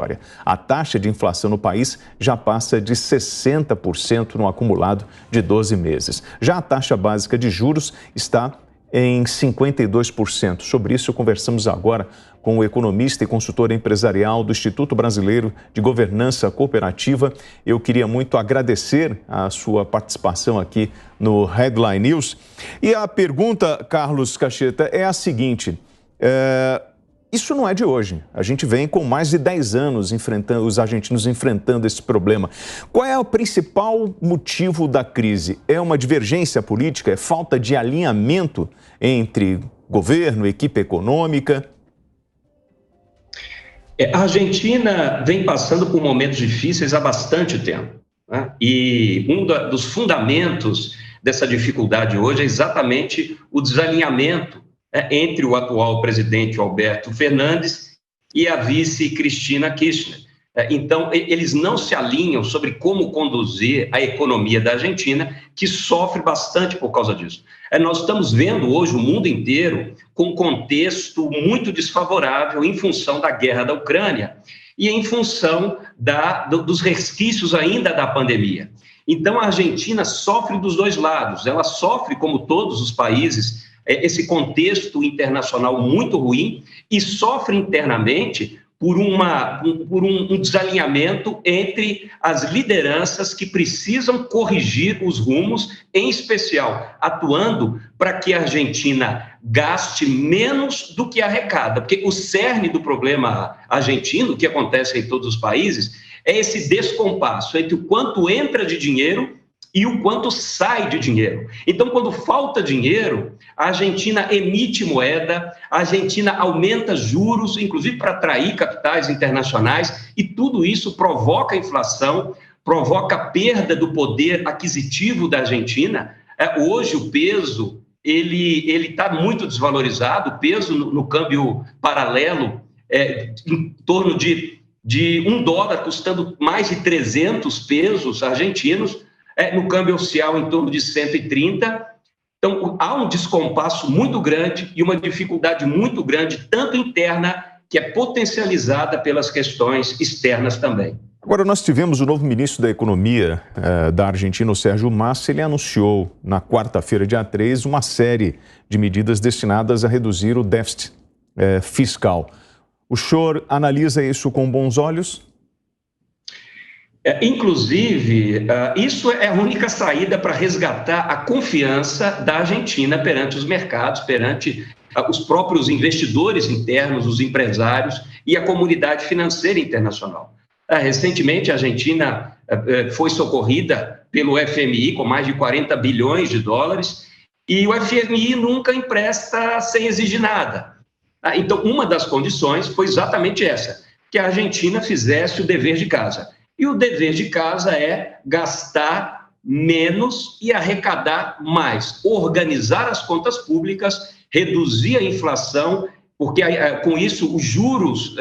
história. A taxa de inflação no país já passa de 60% no acumulado de 12 meses. Já a taxa básica de juros está em 52%. Sobre isso, conversamos agora com o economista e consultor empresarial do Instituto Brasileiro de Governança Cooperativa. Eu queria muito agradecer a sua participação aqui no Headline News. E a pergunta, Carlos Cacheta, é a seguinte: isso não é de hoje. A gente vem com mais de 10 anos os argentinos enfrentando esse problema. Qual é o principal motivo da crise? É uma divergência política? É falta de alinhamento entre governo, equipe econômica? A Argentina vem passando por momentos difíceis há bastante tempo, né? E um dos fundamentos dessa dificuldade hoje é exatamente o desalinhamento entre o atual presidente Alberto Fernandes e a vice Cristina Kirchner. Então, eles não se alinham sobre como conduzir a economia da Argentina, que sofre bastante por causa disso. Nós estamos vendo hoje o mundo inteiro com um contexto muito desfavorável em função da guerra da Ucrânia e em função dos resquícios ainda da pandemia. Então, a Argentina sofre dos dois lados. Ela sofre, como todos os países, esse contexto internacional muito ruim e sofre internamente por um desalinhamento entre as lideranças que precisam corrigir os rumos, em especial atuando para que a Argentina gaste menos do que arrecada, porque o cerne do problema argentino, que acontece em todos os países, é esse descompasso entre o quanto entra de dinheiro e o quanto sai de dinheiro. Então, quando falta dinheiro, a Argentina emite moeda, a Argentina aumenta juros, inclusive para atrair capitais internacionais, e tudo isso provoca inflação, provoca perda do poder aquisitivo da Argentina. Hoje, o peso ele está muito desvalorizado, o peso no câmbio paralelo em torno de $1 custando mais de 300 pesos argentinos, no câmbio oficial em torno de 130. Então, há um descompasso muito grande e uma dificuldade muito grande, tanto interna, que é potencializada pelas questões externas também. Agora, nós tivemos o novo ministro da Economia da Argentina, o Sérgio Massa. Ele anunciou na quarta-feira, dia 3, uma série de medidas destinadas a reduzir o déficit fiscal. O senhor analisa isso com bons olhos? Inclusive, isso é a única saída para resgatar a confiança da Argentina perante os mercados, perante os próprios investidores internos, os empresários e a comunidade financeira internacional. Recentemente, a Argentina foi socorrida pelo FMI com mais de $40 bilhões, e o FMI nunca empresta sem exigir nada. Então, uma das condições foi exatamente essa, que a Argentina fizesse o dever de casa. E o dever de casa é gastar menos e arrecadar mais, organizar as contas públicas, reduzir a inflação, porque com isso os juros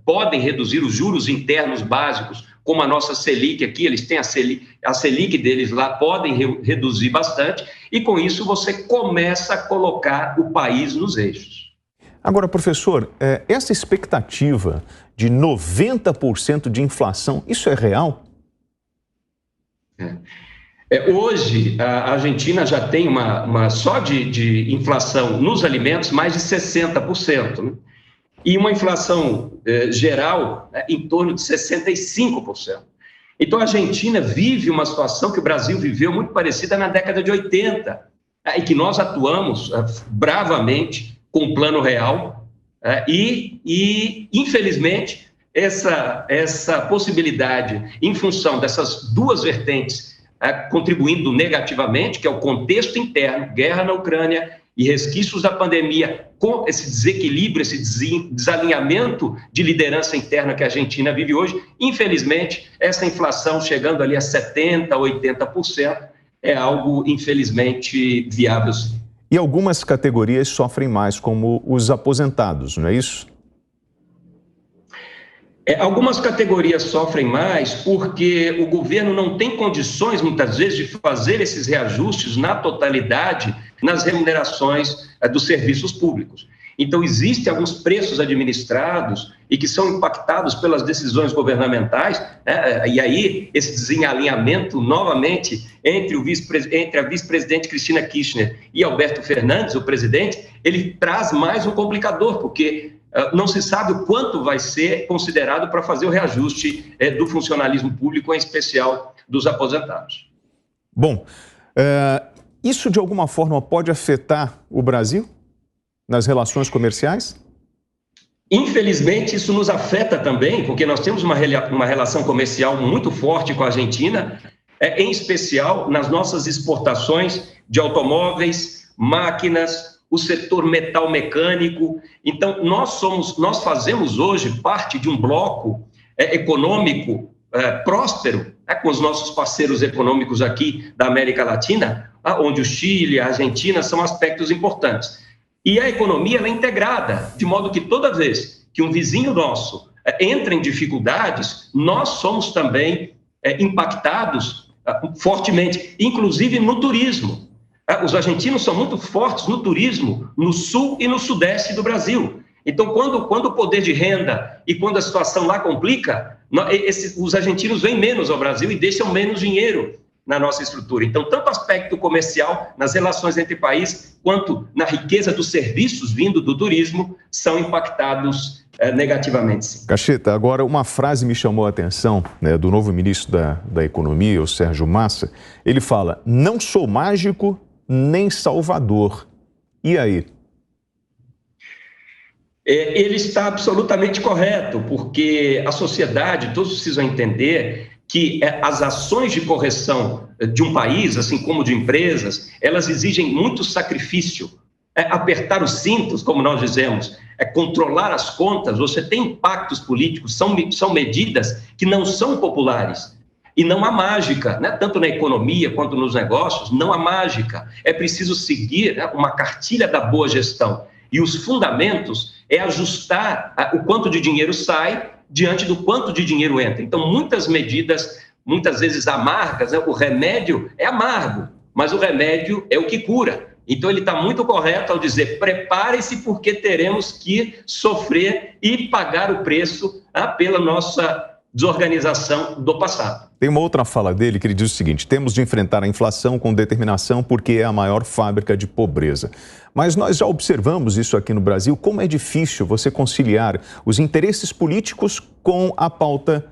podem reduzir os juros internos básicos, como a nossa Selic aqui, eles têm a Selic deles lá, podem reduzir bastante, e com isso você começa a colocar o país nos eixos. Agora, professor, essa expectativa de 90% de inflação, isso é real? Hoje, a Argentina já tem só de inflação nos alimentos mais de 60%, né? E uma inflação geral em torno de 65%. Então, a Argentina vive uma situação que o Brasil viveu muito parecida na década de 80, e que nós atuamos bravamente com o Plano Real, e infelizmente, essa possibilidade, em função dessas duas vertentes, contribuindo negativamente, que é o contexto interno, guerra na Ucrânia e resquícios da pandemia, com esse desequilíbrio, esse desalinhamento de liderança interna que a Argentina vive hoje, infelizmente, essa inflação chegando ali a 70%, 80%, é algo, infelizmente, viável sim. E algumas categorias sofrem mais, como os aposentados, não é isso? Algumas categorias sofrem mais porque o governo não tem condições, muitas vezes, de fazer esses reajustes na totalidade nas remunerações dos serviços públicos. Então, existem alguns preços administrados e que são impactados pelas decisões governamentais, né? E aí esse desalinhamento, novamente, entre a vice-presidente Cristina Kirchner e Alberto Fernandes, o presidente, ele traz mais um complicador, porque não se sabe o quanto vai ser considerado para fazer o reajuste do funcionalismo público, em especial dos aposentados. Bom, isso de alguma forma pode afetar o Brasil nas relações comerciais? Infelizmente, isso nos afeta também, porque nós temos uma relação comercial muito forte com a Argentina, em especial nas nossas exportações de automóveis, máquinas, o setor metal mecânico. Então, nós fazemos hoje parte de um bloco econômico próspero, com os nossos parceiros econômicos aqui da América Latina, onde o Chile, a Argentina são aspectos importantes. E a economia ela é integrada, de modo que toda vez que um vizinho nosso entra em dificuldades, nós somos também impactados fortemente, inclusive no turismo. Os argentinos são muito fortes no turismo, no sul e no sudeste do Brasil. Então, quando o poder de renda e quando a situação lá complica, os argentinos vêm menos ao Brasil e deixam menos dinheiro na nossa estrutura. Então, tanto o aspecto comercial, nas relações entre países, quanto na riqueza dos serviços vindo do turismo, são impactados negativamente, sim. Cacheta, agora uma frase me chamou a atenção, né, do novo ministro da Economia, o Sérgio Massa. Ele fala: não sou mágico nem salvador. E aí? Ele está absolutamente correto, porque a sociedade, todos precisam entender que as ações de correção de um país, assim como de empresas, elas exigem muito sacrifício. Apertar os cintos, como nós dizemos, controlar as contas. Você tem impactos políticos, são medidas que não são populares. E não há mágica, né? Tanto na economia quanto nos negócios, não há mágica. É preciso seguir, né, uma cartilha da boa gestão. E os fundamentos é ajustar o quanto de dinheiro sai diante do quanto de dinheiro entra. Então, muitas medidas, muitas vezes amargas, né? O remédio é amargo, mas o remédio é o que cura. Então, ele está muito correto ao dizer: prepare-se porque teremos que sofrer e pagar o preço pela nossa desorganização do passado. Tem uma outra fala dele que ele diz o seguinte: temos de enfrentar a inflação com determinação porque é a maior fábrica de pobreza. Mas nós já observamos isso aqui no Brasil, como é difícil você conciliar os interesses políticos com a pauta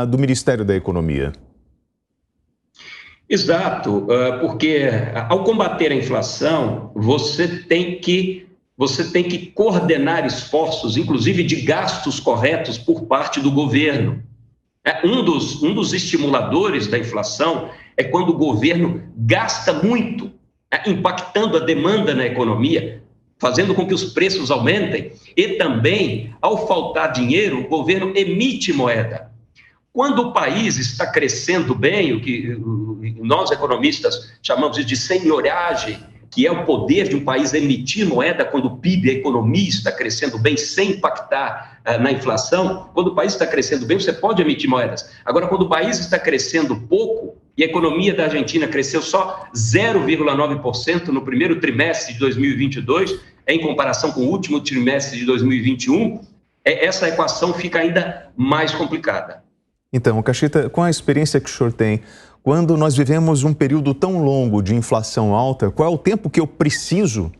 do Ministério da Economia. Exato, porque ao combater a inflação, você tem que coordenar esforços, inclusive de gastos corretos por parte do governo. Um dos estimuladores da inflação é quando o governo gasta muito, impactando a demanda na economia, fazendo com que os preços aumentem, e também, ao faltar dinheiro, o governo emite moeda. Quando o país está crescendo bem, o que nós economistas chamamos de senhoragem, que é o poder de um país emitir moeda quando o PIB, a economia está crescendo bem, sem impactar na inflação. Quando o país está crescendo bem, você pode emitir moedas. Agora, quando o país está crescendo pouco, e a economia da Argentina cresceu só 0,9% no primeiro trimestre de 2022, em comparação com o último trimestre de 2021, essa equação fica ainda mais complicada. Então, Cacheta, com a experiência que o senhor tem, quando nós vivemos um período tão longo de inflação alta, qual é o tempo que eu preciso,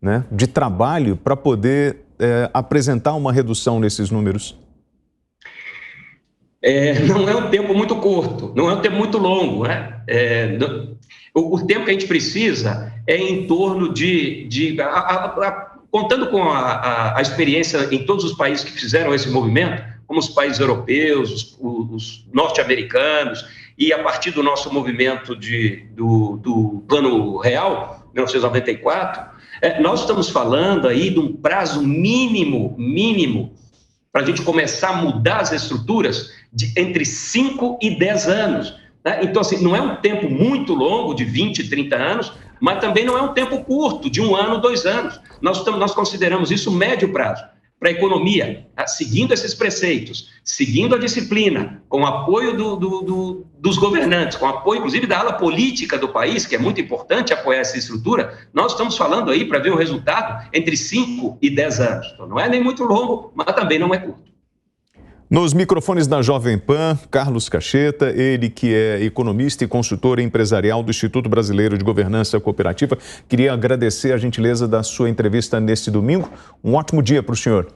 né, de trabalho para poder apresentar uma redução nesses números? Não é um tempo muito curto, não é um tempo muito longo, né? O tempo que a gente precisa é em torno contando com a experiência em todos os países que fizeram esse movimento, como os países europeus, os norte-americanos, e a partir do nosso movimento do Plano Real, 1994, nós estamos falando aí de um prazo mínimo, para a gente começar a mudar as estruturas de entre 5 e 10 anos. Né? Então, assim, não é um tempo muito longo, de 20, 30 anos, mas também não é um tempo curto, de 1 ano, 2 anos. Nós consideramos isso médio prazo. para a economia, tá? Seguindo esses preceitos, seguindo a disciplina, com o apoio dos governantes, com o apoio, inclusive, da ala política do país, que é muito importante apoiar essa estrutura, nós estamos falando aí para ver o resultado entre 5 e 10 anos. Então, não é nem muito longo, mas também não é curto. Nos microfones da Jovem Pan, Carlos Cacheta, ele que é economista e consultor empresarial do Instituto Brasileiro de Governança Cooperativa. Queria agradecer a gentileza da sua entrevista neste domingo. Um ótimo dia para o senhor.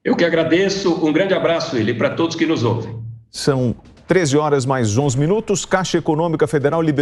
Eu que agradeço. Um grande abraço, ele, para todos que nos ouvem. São 13 horas mais 11 minutos. Caixa Econômica Federal liberou